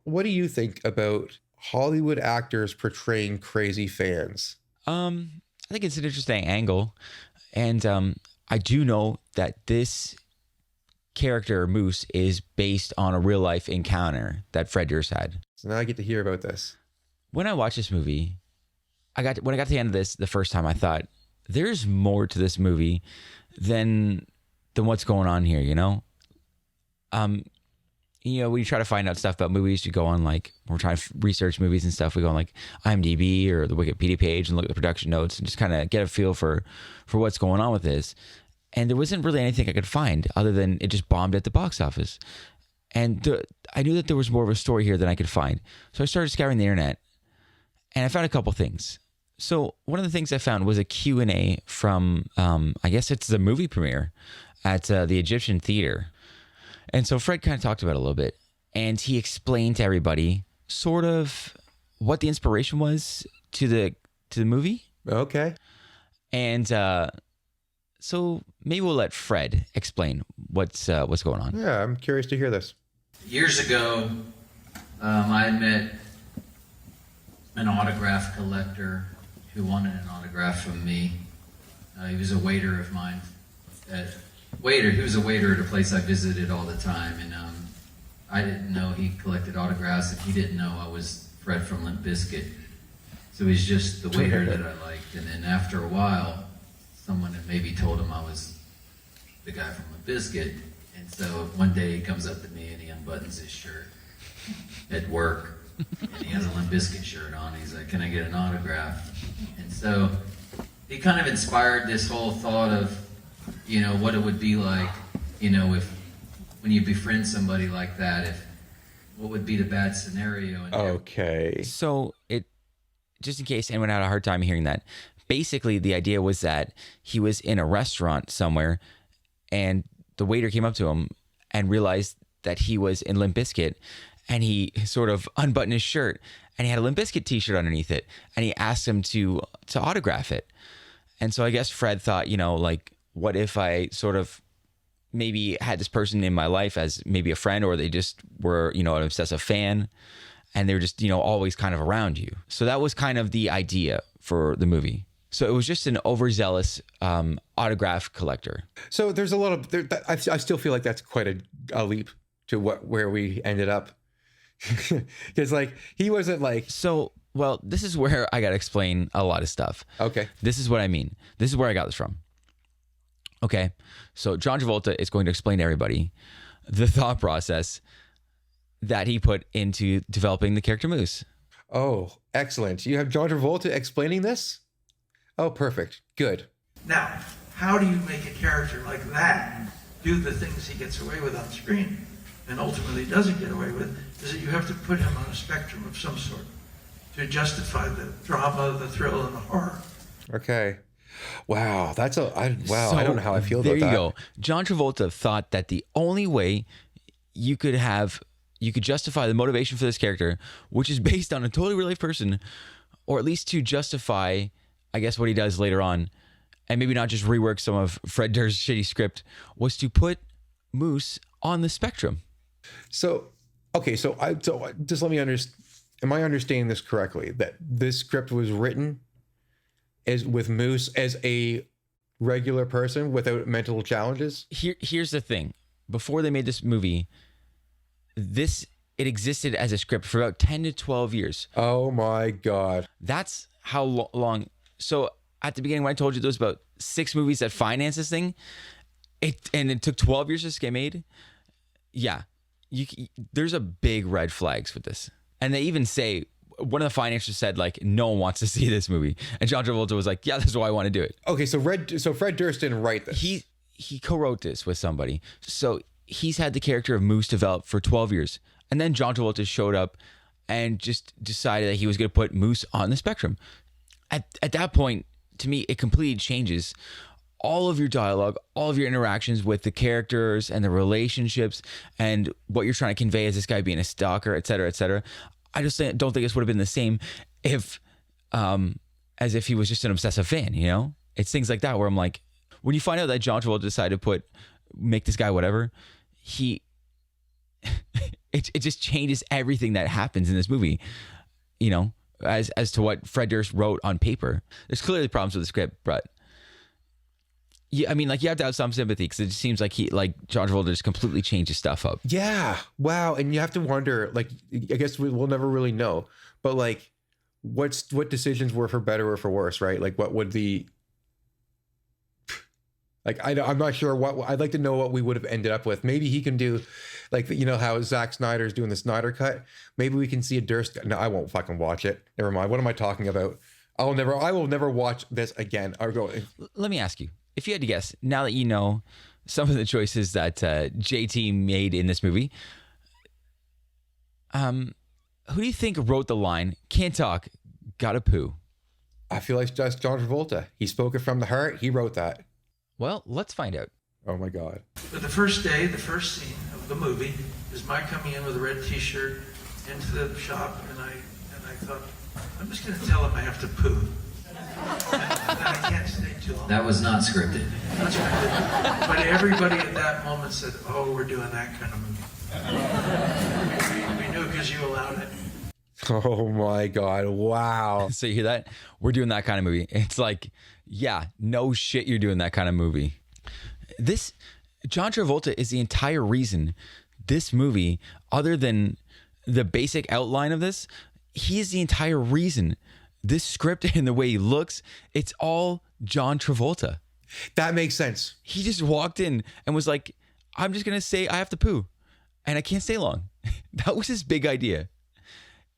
What do you think about Hollywood actors portraying crazy fans? I think it's an interesting angle, and I do know that this character Moose is based on a real life encounter that Fred Durst had. So now I get to hear about this. When I watched this movie, when I got to the end of this the first time, I thought there's more to this movie than what's going on here. Um, when you try to find out stuff about movies, you go on like we're trying to research movies and stuff. We go on like IMDb or the Wikipedia page and look at the production notes and just kind of get a feel for what's going on with this. And there wasn't really anything I could find other than it just bombed at the box office. And I knew that there was more of a story here than I could find. So I started scouring the internet and I found a couple things. So one of the things I found was a Q&A from, I guess it's the movie premiere at the Egyptian Theater. And so Fred kind of talked about it a little bit. And he explained to everybody sort of what the inspiration was to the movie. Okay. And so maybe we'll let Fred explain what's going on. Yeah, I'm curious to hear this. Years ago, I had met an autograph collector who wanted an autograph from me. He was a waiter of mine. He was a waiter at a place I visited all the time, and I didn't know he collected autographs, and he didn't know I was Fred from Limp Bizkit. So he's just the waiter that I liked. And then after a while, someone had maybe told him I was the guy from Limp Bizkit. And so one day he comes up to me and he unbuttons his shirt at work. And he has a Limp Bizkit shirt on. He's like, "Can I get an autograph?" And so he kind of inspired this whole thought of, what it would be like, if when you befriend somebody like that, what would be the bad scenario? And Okay. So just in case anyone had a hard time hearing that, basically the idea was that he was in a restaurant somewhere and the waiter came up to him and realized that he was in Limp Bizkit, and he sort of unbuttoned his shirt and he had a Limp Bizkit t-shirt underneath it, and he asked him to autograph it. And so I guess Fred thought, like, what if I sort of maybe had this person in my life as maybe a friend, or they just were, an obsessive fan, and they were just, always kind of around you. So that was kind of the idea for the movie. So it was just an overzealous autograph collector. So there's a lot of I still feel like that's quite a leap to where we ended up, because like he wasn't like. So well, this is where I got to explain a lot of stuff. Okay. This is what I mean. This is where I got this from. Okay, so John Travolta is going to explain to everybody the thought process that he put into developing the character Moose. Oh, excellent. You have John Travolta explaining this? Oh, perfect. Good. Now, how do you make a character like that do the things he gets away with on screen and ultimately doesn't get away with, is that you have to put him on a spectrum of some sort to justify the drama, the thrill, and the horror. Okay. Wow, I don't know how I feel about that. There you go. John Travolta thought that the only way you could justify the motivation for this character, which is based on a totally real life person, or at least to justify, I guess, what he does later on, and maybe not just rework some of Fred Durst's shitty script, was to put Moose on the spectrum. So, okay, so just let me understand. Am I understanding this correctly? That this script was written with Moose as a regular person without mental challenges? Here's the thing. Before they made this movie, it existed as a script for about 10 to 12 years. Oh my God. That's how long. So at the beginning, when I told you there was about 6 movies that financed this thing, it took 12 years to get made. Yeah, there's a big red flags with this. And they even say, one of the financiers said, like, no one wants to see this movie. And John Travolta was like, yeah, that's why I want to do it. Okay, so Fred Durst didn't write this. He co-wrote this with somebody. So he's had the character of Moose developed for 12 years. And then John Travolta showed up and just decided that he was going to put Moose on the spectrum. At that point, to me, it completely changes all of your dialogue, all of your interactions with the characters and the relationships and what you're trying to convey as this guy being a stalker, et cetera, et cetera. I just don't think this would have been the same as if he was just an obsessive fan, It's things like that where I'm like, when you find out that John Travolta decided to make this guy whatever, he it just changes everything that happens in this movie, you know, as to what Fred Durst wrote on paper. There's clearly problems with the script, but yeah, I mean, like, you have to have some sympathy because it just seems like John Travolta just completely changes stuff up. Yeah. Wow. And you have to wonder, like, I guess we'll never really know, but like, what decisions were for better or for worse, right? Like, what would the, like, I'm not sure what, I'd like to know what we would have ended up with. Maybe he can do, like, you know how Zack Snyder's doing the Snyder cut. Maybe we can see a Durst. No, I won't fucking watch it. Never mind. What am I talking about? I will never watch this again. I'll go. Let me ask you, if you had to guess, now that you know some of the choices that JT made in this movie, who do you think wrote the line, "Can't talk, gotta poo"? I feel like that's John Travolta. He spoke it from the heart. He wrote that. Well, let's find out. Oh my God. But the first day, the first scene of the movie is my coming in with a red T-shirt into the shop, and I thought, I'm just going to tell him I have to poo. And I can't stay too long. That was not scripted. That's right. But everybody at that moment said, "Oh, we're doing that kind of movie." We knew because you allowed it. Oh my God. Wow. So you hear that? We're doing that kind of movie. It's like, yeah, no shit, you're doing that kind of movie. This, John Travolta is the entire reason this movie, other than the basic outline of this, he is the entire reason this script and the way he looks, it's all John Travolta. That makes sense. He just walked in and was like, I'm just going to say I have to poo and I can't stay long. That was his big idea.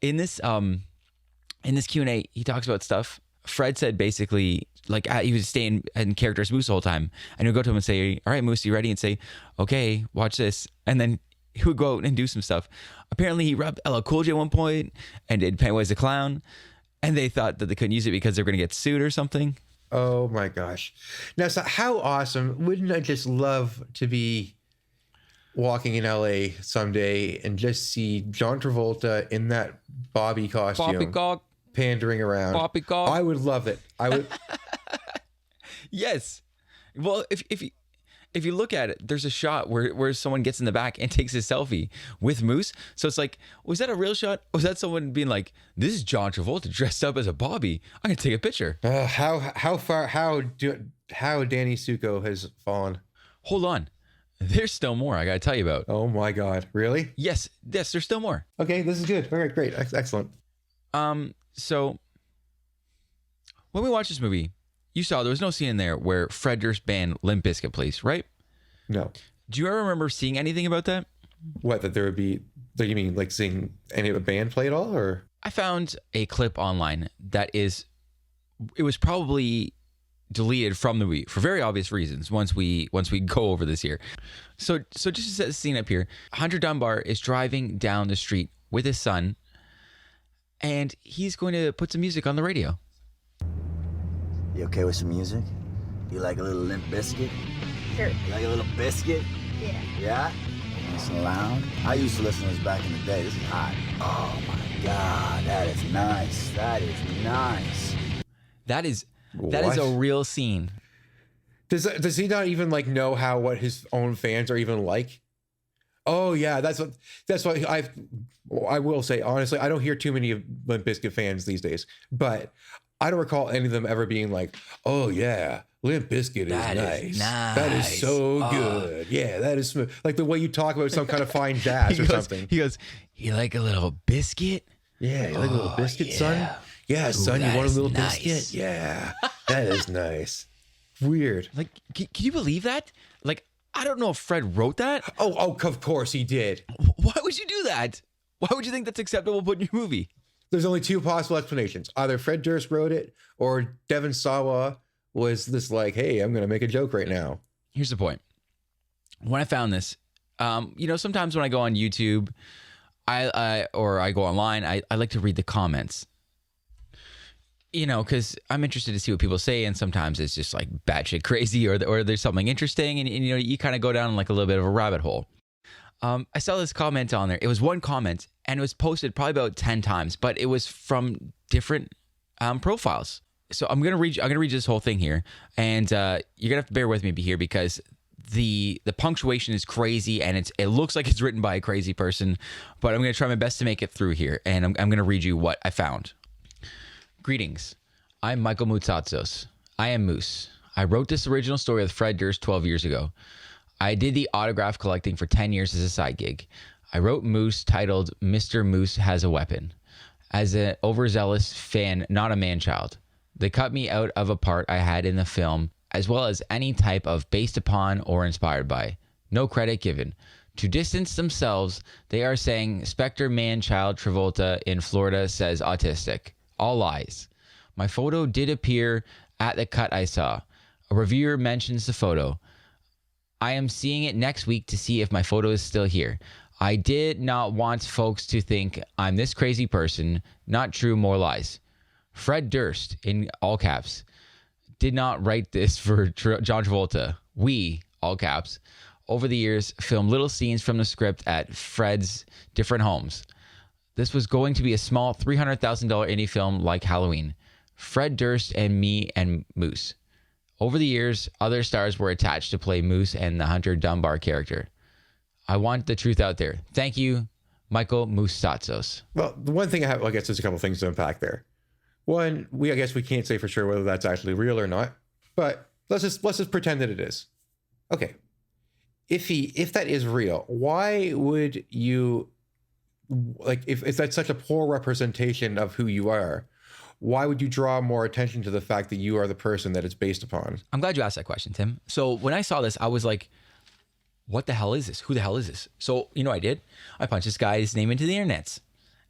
In this Q&A, he talks about stuff. Fred said basically, like, he was staying in character as Moose the whole time. And he would go to him and say, "All right, Moose, you ready?" And say, "Okay, watch this." And then he would go out and do some stuff. Apparently, he rapped LL Cool J at one point and did Pennywise the Clown. And they thought that they couldn't use it because they're going to get sued or something. Oh my gosh. Now, so how awesome. Wouldn't I just love to be walking in LA someday and just see John Travolta in that Bobby costume, Poppycock. pandering around? Poppycock. I would love it. I would. Yes. Well, if you look at it, there's a shot where someone gets in the back and takes a selfie with Moose. So it's like, was that a real shot? Or was that someone being like, "This is John Travolta dressed up as a Bobby. I'm gonna take a picture." How Danny Succo has fallen. Hold on. There's still more I gotta tell you about. Oh my God. Really? Yes, there's still more. Okay, this is good. All right, great. Excellent. So when we watched this movie, you saw there was no scene in there where Fred Durst band Limp Bizkit plays, right? No. Do you ever remember seeing anything about that? What, that there would be, you mean like seeing any of a band play at all, or? I found a clip online that it was probably deleted from the movie for very obvious reasons once we go over this here. So just to set the scene up here, Hunter Dunbar is driving down the street with his son, and he's going to put some music on the radio. You okay with some music? You like a little Limp Biscuit? Sure. You like a little biscuit? Yeah. Yeah? Nice and loud? I used to listen to this back in the day. This is hot. Oh my God, that is nice. That is nice. That is a real scene. Does he not even like know what his own fans are even like? Oh yeah, that's what I will say honestly. I don't hear too many of Limp Bizkit fans these days, but I don't recall any of them ever being like, "Oh yeah, Limp Bizkit is nice. That is so good. Yeah, that is smooth." Like the way you talk about some kind of fine jazz or something. He goes, "You like a little biscuit? Yeah, you like a little biscuit, son? Yeah, son, you want a little biscuit? Yeah, that is nice." Weird. Like, can you believe that? Like, I don't know if Fred wrote that. Oh, of course he did. Why would you do that? Why would you think that's acceptable to put in your movie? There's only two possible explanations. Either Fred Durst wrote it, or Devon Sawa was this like, "Hey, I'm going to make a joke right now." Here's the point. When I found this, sometimes when I go on YouTube, or I go online, I like to read the comments. Because I'm interested to see what people say, and sometimes it's just like batshit crazy, or there's something interesting, and you kind of go down like a little bit of a rabbit hole. I saw this comment on there. It was one comment, and it was posted probably about 10 times, but it was from different profiles. So I'm gonna read you this whole thing here, and you're gonna have to bear with me here because the punctuation is crazy, and it looks like it's written by a crazy person, but I'm going to try my best to make it through here, and I'm going to read you what I found. Greetings. I'm Michael Moutsatsos. I am Moose. I wrote this original story with Fred Durst 12 years ago. I did the autograph collecting for 10 years as a side gig. I wrote Moose titled Mr. Moose Has a Weapon as an overzealous fan, not a man-child. They cut me out of a part I had in the film, as well as any type of based upon or inspired by. No credit given. To distance themselves, they are saying Spectre man-child Travolta in Florida says autistic. All lies. My photo did appear at the cut I saw. A reviewer mentions the photo. I am seeing it next week to see if my photo is still here. I did not want folks to think I'm this crazy person. Not true, more lies. Fred Durst, in all caps, did not write this for John Travolta. We, all caps, over the years, filmed little scenes from the script at Fred's different homes. This was going to be a small $300,000 indie film like Halloween. Fred Durst and me and Moose. Over the years, other stars were attached to play Moose and the Hunter Dunbar character. I want the truth out there. Thank you, Michael Moutsatsos. Well, the one thing I guess there's a couple things to unpack there. One, I guess we can't say for sure whether that's actually real or not, but let's just pretend that it is. Okay. If that is real, why would you, like, if that's such a poor representation of who you are, why would you draw more attention to the fact that you are the person that it's based upon? I'm glad you asked that question, Tim. So when I saw this, I was like, what the hell is this? Who the hell is this? So, you know what I did? I punched this guy's name into the internets.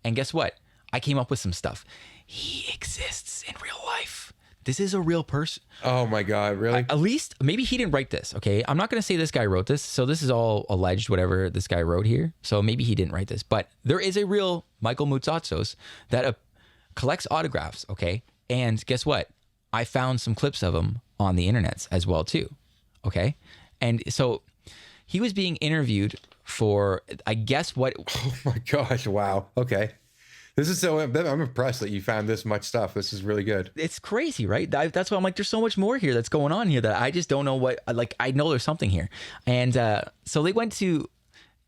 And guess what? I came up with some stuff. He exists in real life. This is a real person. Oh my God, really? At least, maybe he didn't write this, okay? I'm not going to say this guy wrote this. So this is all alleged, whatever this guy wrote here. So maybe he didn't write this. But there is a real Michael Moutsatsos that collects autographs, okay? And guess what? I found some clips of him on the internets as well, too, okay? And so he was being interviewed for, I guess what... Oh my gosh, wow. Okay. This is so, I'm impressed that you found this much stuff. This is really good. It's crazy, right? That's why I'm like, there's so much more here that's going on here that I just don't know what, like, I know there's something here. And so they went to,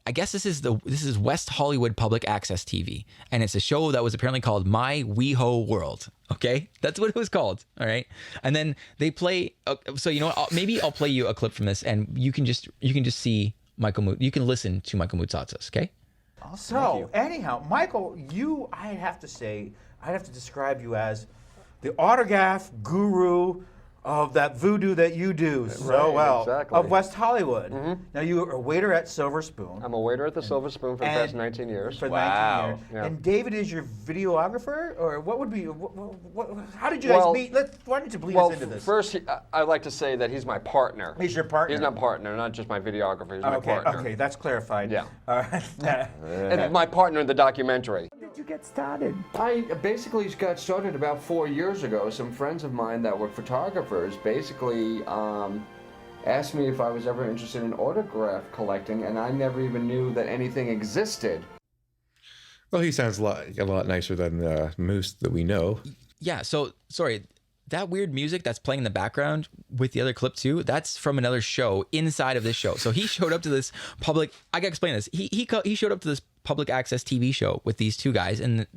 I guess this is West Hollywood Public Access TV. And it's a show that was apparently called My WeHo World. Okay? That's what it was called. All right. And then they play, so you know what, maybe I'll play you a clip from this and you can just see you can listen to Michael Moutsatsos, okay? So, anyhow, Michael, I'd have to describe you as the autograph guru of that voodoo that you do so well, exactly. of West Hollywood. Now, you are a waiter at Silver Spoon. I'm a waiter at the Silver Spoon for the past 19 years. For 19 years. Yeah. And David is your videographer? Or what would be, how did you guys meet? Why don't you bleed us into this? First, I'd like to say that he's my partner. He's your partner? He's my partner, not just my videographer. He's my partner. Okay, that's clarified. Yeah. All right. And my partner in the documentary. How did you get started? I basically got started about 4 years ago. Some friends of mine that were photographers basically asked me if I was ever interested in autograph collecting, and I never even knew that anything existed. Well, he sounds a lot nicer than Moose that we know. Yeah, so, sorry, that weird music that's playing in the background with the other clip too, that's from another show inside of this show. So he showed up to this public, I gotta explain this. He showed up to this public access TV show with these two guys, and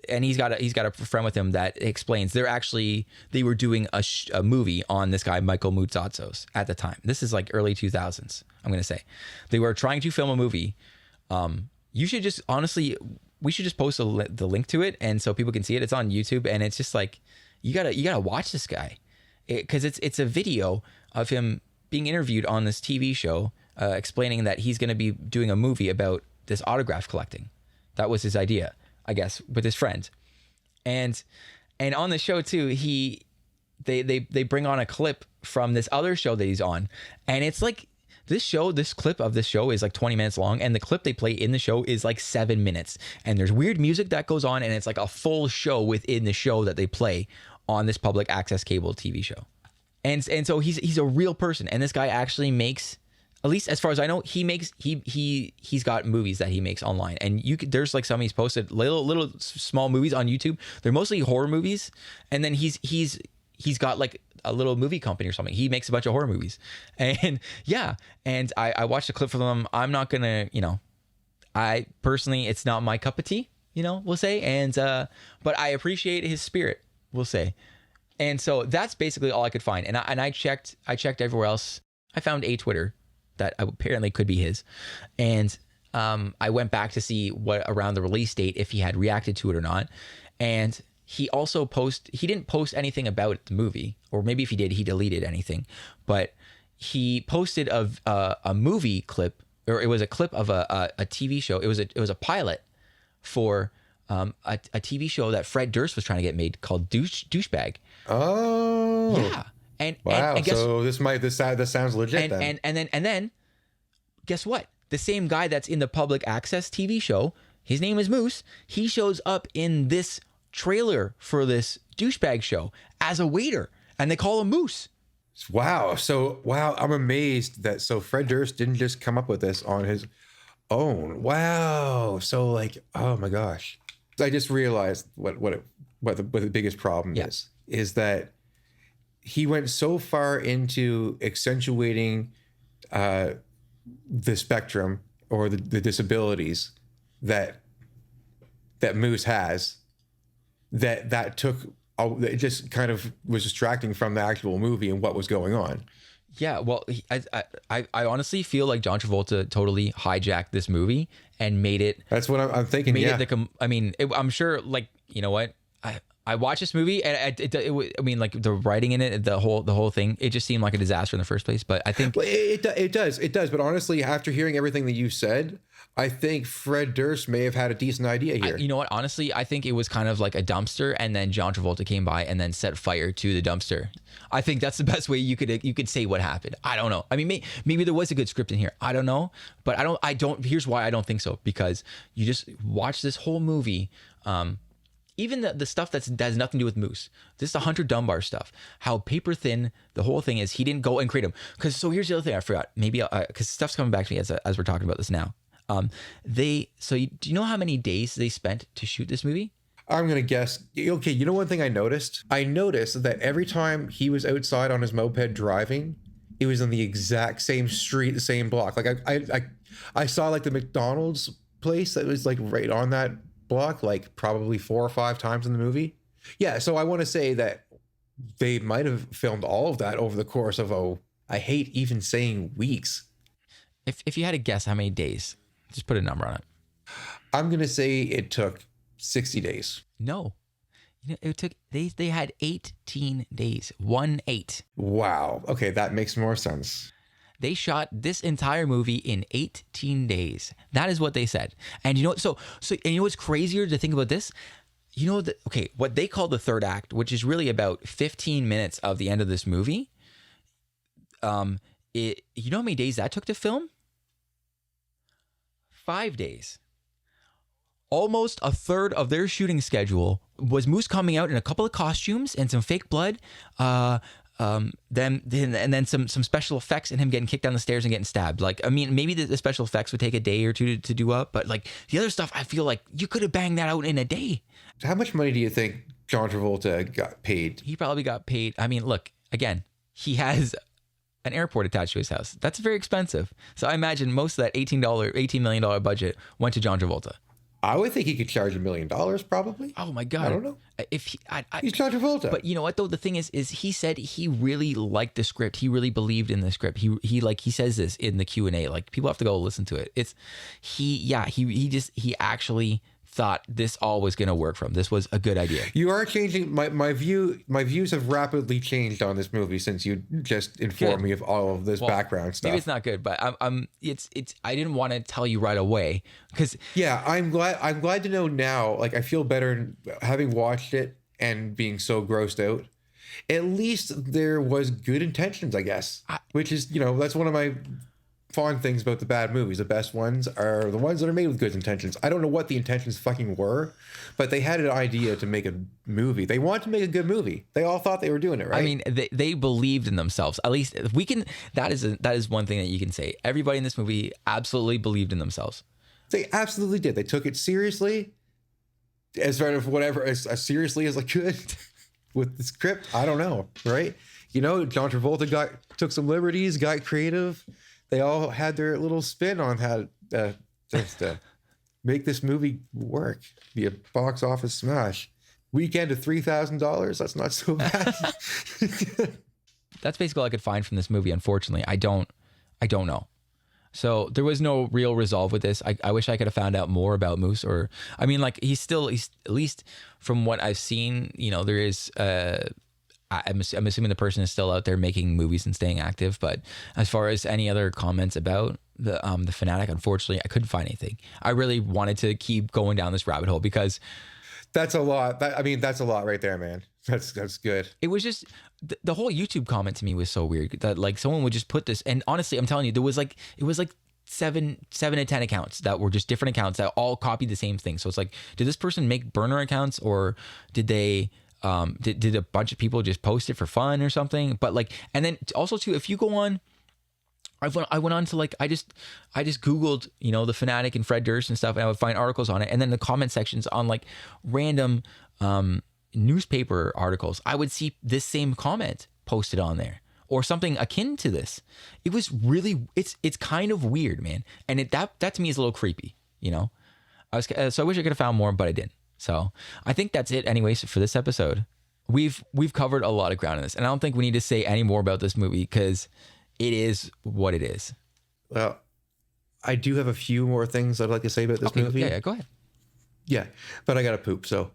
he's got a friend with him that explains they were doing a movie on this guy Michael Moutsatsos at the time. This is like early 2000s. I'm gonna say they were trying to film a movie. You should just we should just post the link to it, and so people can see it. It's on YouTube, and it's just like you gotta watch this guy because it's a video of him being interviewed on this TV show, explaining that he's gonna be doing a movie about this autograph collecting. That was his idea, I guess, with his friend. And on the show too, they bring on a clip from this other show that he's on. And it's like this clip of this show is like 20 minutes long, and the clip they play in the show is like 7 minutes. And there's weird music that goes on, and it's like a full show within the show that they play on this public access cable TV show. And so he's a real person, and this guy actually makes, at least as far as I know, he's got movies that he makes online, and there's like some he's posted little small movies on YouTube. They're mostly horror movies, and then he's got like a little movie company or something. He makes a bunch of horror movies. And yeah, and I watched a clip from him. I'm not going to, I personally, it's not my cup of tea, we'll say. And, but I appreciate his spirit, we'll say. And so that's basically all I could find. And I checked everywhere else. I found a Twitter that apparently could be his. And I went back to see what around the release date, if he had reacted to it or not. And he also he didn't post anything about the movie, or maybe if he did, he deleted anything. But he posted a movie clip, or it was a clip of a TV show. It was a pilot for a TV show that Fred Durst was trying to get made called Douchebag. Oh, yeah. And wow. And guess, so this sounds legit. Then. And then guess what? The same guy that's in the public access TV show, his name is Moose. He shows up in this trailer for this Douchebag show as a waiter, and they call him Moose. Wow. I'm amazed that Fred Durst didn't just come up with this on his own. Wow. So oh my gosh. I just realized what the biggest problem is that he went so far into accentuating the spectrum or the disabilities that Moose has, that took, it just kind of was distracting from the actual movie and what was going on. Yeah, well, I honestly feel like John Travolta totally hijacked this movie and made it. That's what I'm thinking. Made it I'm sure, you know what? I watched this movie, and the writing in it, the whole thing, it just seemed like a disaster in the first place. But I think it does. But honestly, after hearing everything that you said, I think Fred Durst may have had a decent idea here. You know what? Honestly, I think it was kind of like a dumpster, and then John Travolta came by and then set fire to the dumpster. I think that's the best way you could say what happened. I don't know. I mean, maybe there was a good script in here. I don't know, but I don't. Here's why I don't think so. Because you just watch this whole movie. Even the stuff that has nothing to do with Moose, this is the Hunter Dunbar stuff, how paper thin the whole thing is. He didn't go and create them. So here's the other thing I forgot. Maybe because stuff's coming back to me as we're talking about this now. Do you know how many days they spent to shoot this movie? I'm gonna guess. Okay, you know one thing I noticed? I noticed that every time he was outside on his moped driving, it was on the exact same street, the same block. Like I saw the McDonald's place that was right on that block, probably 4 or 5 times in the movie. Yeah, so I want to say that they might have filmed all of that over the course of I hate even saying weeks. If you had to guess how many days, just put a number on it. I'm gonna say it took 60 days. No, it took they had 18 days. 18. Wow. Okay, that makes more sense. They shot this entire movie in 18 days. That is what they said. And you know, so and you know what's crazier to think about this? What they call the third act, which is really about 15 minutes of the end of this movie. You know how many days that took to film? 5 days. Almost a third of their shooting schedule was Moose coming out in a couple of costumes and some fake blood. Then some special effects and him getting kicked down the stairs and getting stabbed. Maybe the special effects would take a day or two to do up, but the other stuff, I feel like you could have banged that out in a day. How much money do you think John Travolta got paid? He probably got paid. Look, again, he has an airport attached to his house. That's very expensive. So I imagine most of that $18 million budget went to John Travolta. I would think he could charge $1 million, probably. Oh my God! I don't know. He's John Travolta. But you know what though? The thing is he said he really liked the script. He really believed in the script. He says this in the Q&A. People have to go listen to it. He actually thought this all was going to work for him. This was a good idea. You are changing my view. My views have rapidly changed on this movie since you just informed me of all of this background stuff. Maybe it's not good, but I didn't want to tell you right away because I'm glad to know now. I feel better having watched it and being so grossed out. At least there was good intentions, I guess. Which is that's one of my fond things about the bad movies. The best ones are the ones that are made with good intentions. I don't know what the intentions fucking were, but they had an idea to make a movie. They wanted to make a good movie. They all thought they were doing it right. They believed in themselves. At least we can. That is one thing that you can say. Everybody in this movie absolutely believed in themselves. They absolutely did. They took it seriously, as seriously as I could with the script. I don't know, right? you know, John Travolta took some liberties, got creative. They all had their little spin on how to make this movie work, be a box office smash. Weekend of $3,000. That's not so bad. That's basically all I could find from this movie. Unfortunately, I don't know. So there was no real resolve with this. I wish I could have found out more about Moose, or I mean, like he's at least from what I've seen, you know, there is. I'm assuming the person is still out there making movies and staying active. But as far as any other comments about the Fanatic, unfortunately, I couldn't find anything. I really wanted to keep going down this rabbit hole because that's a lot. That's a lot right there, man. That's good. It was just the whole YouTube comment to me was so weird that like someone would just put this, and honestly, I'm telling you, it was like 7 to 10 accounts that were just different accounts that all copied the same thing. So it's like, did this person make burner accounts, or did they? Did a bunch of people just post it for fun or something? But like, and then also too, if you go on, I went on to like, I just Googled, you know, the Fanatic and Fred Durst and stuff, and I would find articles on it. And then the comment sections on like random newspaper articles, I would see this same comment posted on there or something akin to this. It was really, it's kind of weird, man. And that to me is a little creepy, you know. So I wish I could have found more, but I didn't. So I think that's it anyways for this episode. We've covered a lot of ground in this, and I don't think we need to say any more about this movie because it is what it is. Well, I do have a few more things I'd like to say about this movie. Yeah, go ahead. Yeah, but I got to poop, so.